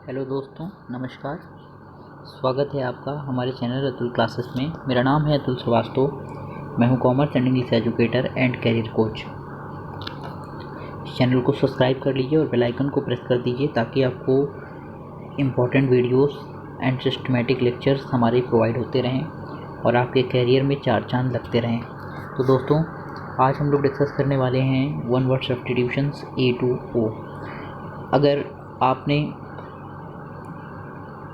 Hello दोस्तों, नमस्कार। स्वागत है आपका हमारे चैनल अतुल क्लासेस में। मेरा नाम है अतुल श्रीवास्तव। मैं हूं commerce and English educator and career coach. Channel को सब्सक्राइब कर लीजिए और बेल आइकन को प्रेस कर दीजिए ताकि आपको important videos and systematic lectures हमारे प्रोवाइड होते रहें और आपके कैरियर में चार चांद लगते रहें। तो दोस्तों, आज हम लोग डिस्कस करने वाले हैं one word substitutions A to O। अगर आपने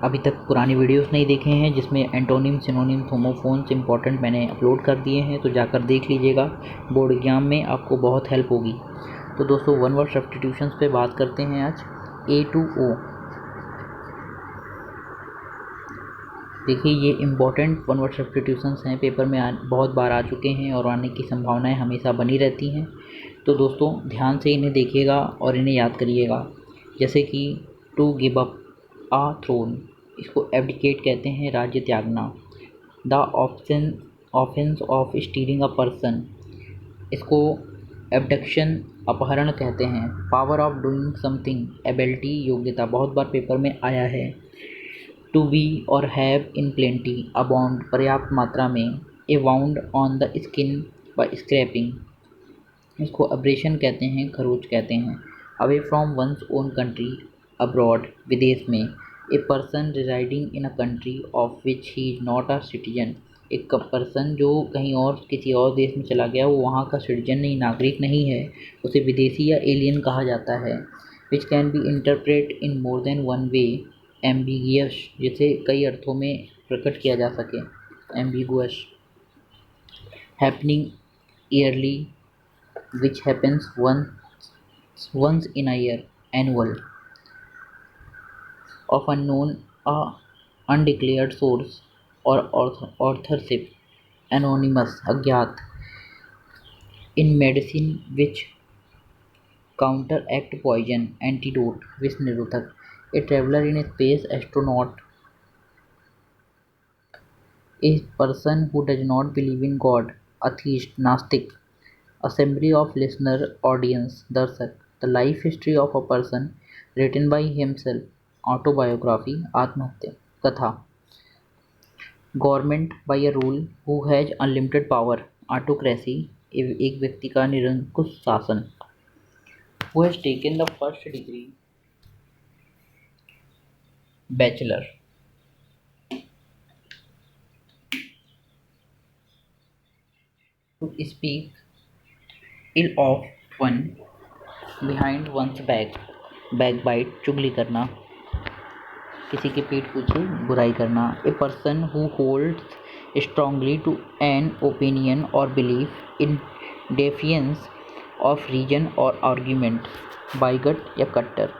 अभी तक पुरानी वीडियोस नहीं देखे हैं जिसमें एंटोनिम, सिनोनिम्स, होमोफोन्स इंपॉर्टेंट मैंने अपलोड कर दिए हैं, तो जाकर देख लीजिएगा। बोर्ड एग्जाम में आपको बहुत हेल्प होगी। तो दोस्तों, वन वर्ड सब्स्टिट्यूशंस पे बात करते हैं आज। A to O। देखिए, ये इम्पॉर्टेंट वन वर्ड सब्स्टिट्यूशंस हैं, पेपर में बहुत बार आ चुके हैं और आने की संभावनाएं हमेशा बनी रहती हैं। तो दोस्तों, ध्यान से इन्हें देखिएगा और इन्हें याद करिएगा। जैसे कि to give up a throne, इसको एब्डिकेट कहते हैं, राज्य त्यागना। The offence of stealing a person, इसको एबडक्शन, अपहरण कहते हैं। Power of doing something, ability, योग्यता, बहुत बार पेपर में आया है। To be or have in plenty, abound, पर्याप्त मात्रा में। A wound on the skin by scraping, इसको अब्रेशन कहते हैं, खरोच कहते हैं। Away from one's own country, abroad, विदेश में। A person residing in a country of which he is not a citizen, एक पर्सन जो कहीं और किसी और देश में चला गया, वो वहाँ का सिटीजन नहीं, नागरिक नहीं है, उसे विदेशी या एलियन कहा जाता है। विच can B interpret in more than one way, ambiguous, जिसे कई अर्थों में प्रकट किया जा सके, ambiguous. Happening yearly, which happens once in a year, annual. Of unknown, undeclared source or authorship, anonymous, अज्ञात। In medicine, which counteract poison, antidote, विष निरोधक। A traveler in space, astronaut। A person who does not believe in God, atheist, नास्तिक। Assembly of listener, audience, दर्शक। The life history of a person written by himself, autobiography, आत्महत्या, कथा। Government by a rule who has unlimited power, autocracy, एक व्यक्ति का निरंकुश शासन। Who has taken the first degree, bachelor। To speak ill of one, behind one's back, backbite, चुगली करना, किसी के पीठ पीछे बुराई करना। A person who holds strongly to an opinion or belief in defiance of reason or argument, bigot या कट्टर।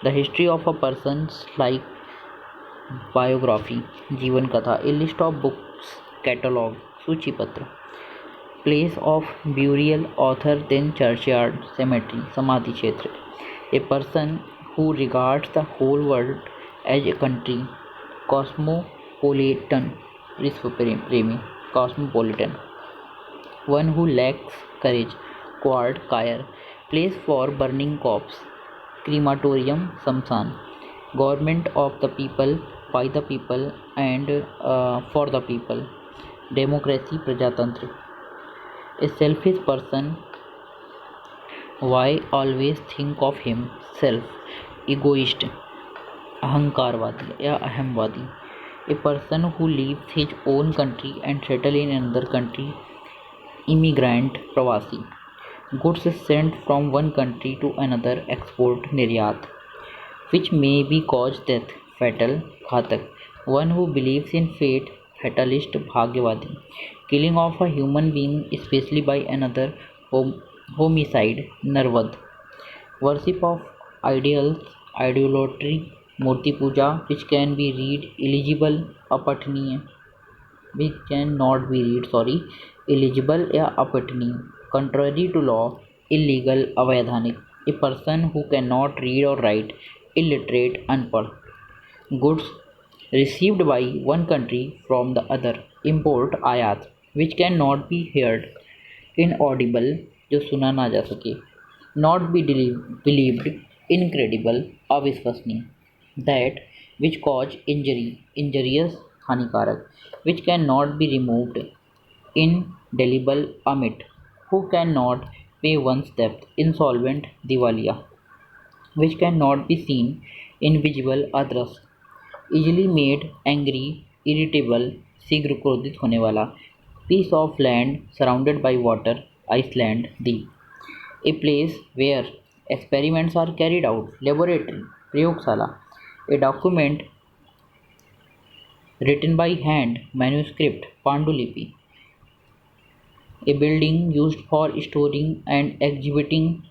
The history of a person like biography, जीवन कथा। A list of books, catalogue, सूची पत्र। Place of burial, other than churchyard, cemetery, समाधि क्षेत्र। A person who regards the whole world as a country, cosmopolitan, विश्व प्रेमी, cosmopolitan. One who lacks courage, coward, कायर। Place for burning corpse, crematorium, शमशान। Government of the people, by the people and for the people, democracy, प्रजातंत्र। A selfish person, why always think of himself, egoist, अहंकारवादी या अहमवादी। A person who leaves his own country and settle in another country, immigrant, प्रवासी। Goods sent from one country to another, export, निर्यात। Which may be cause death, fatal, घातक। One who believes in fate, fatalist, भाग्यवादी। Killing of a human being specially by another, homicide, नरवध। Worship of ideals, idolatry, मूर्ति पूजा। Which can be read eligible, अपठनीय, which can not be read, sorry, eligible या अपठनीय। Contrary to law, illegal, अवैधानिक। A person who can not read or write, illiterate, अनपढ़। Goods received by one country from the other, import, आयात। Which can not be heard, inaudible, जो सुना ना जा सके। नॉट बी बिलीव्ड, इनक्रेडिबल, अविश्वसनीय। that which cause injurious हानिकारक, which cannot be removed, indelible omit, who cannot pay one's debt, insolvent दिवालिया, which cannot be seen, invisible अदृश्य, easily made angry, irritable शीघ्र क्रोधित होने वाला, piece of land surrounded by water, Iceland द्वीप, a place where experiments are carried out, laboratory प्रयोगशाला, a document written by hand, manuscript पांडुलिपि, a building used for storing and exhibiting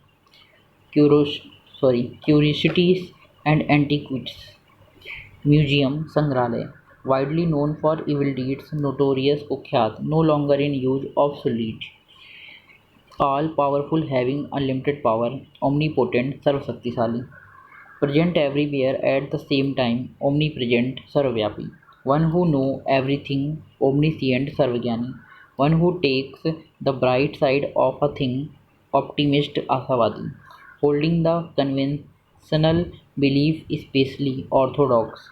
curiosities and antiquities, museum संग्रहालय, widely known for evil deeds, notorious कुख्यात, no longer in use, obsolete, all powerful having unlimited power, omnipotent सर्वशक्तिशाली, present everywhere at the same time, omnipresent सर्वव्यापी, one who know everything, omniscient सर्वज्ञानी, one who takes the bright side of a thing, optimist आशावादी, holding the conventional belief especially orthodox,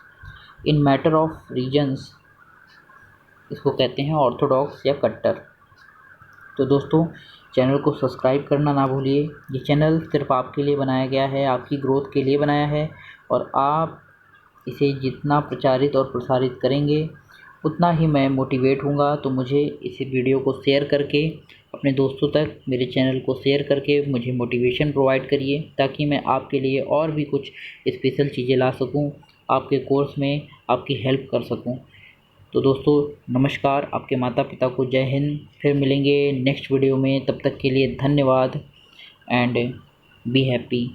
in matter of regions इसको कहते हैं Orthodox या कट्टर। तो दोस्तों channel को सब्सक्राइब करना ना भूलिए। ये चैनल सिर्फ आपके लिए बनाया गया है, आपकी ग्रोथ के लिए बनाया है, और आप इसे जितना प्रचारित और प्रसारित करेंगे उतना ही मैं मोटिवेट होऊंगा। तो मुझे इस वीडियो को शेयर करके अपने दोस्तों तक मेरे चैनल को शेयर करके मुझे मोटिवेशन प्रोवाइड करिए, ताकि मैं आपके लिए और भी कुछ स्पेशल चीज़ें ला सकूं, आपके कोर्स में आपकी हेल्प कर सकूं। तो दोस्तों नमस्कार, आपके माता पिता को जय हिंद। फिर मिलेंगे नेक्स्ट वीडियो में, तब तक के लिए धन्यवाद एंड बी हैप्पी।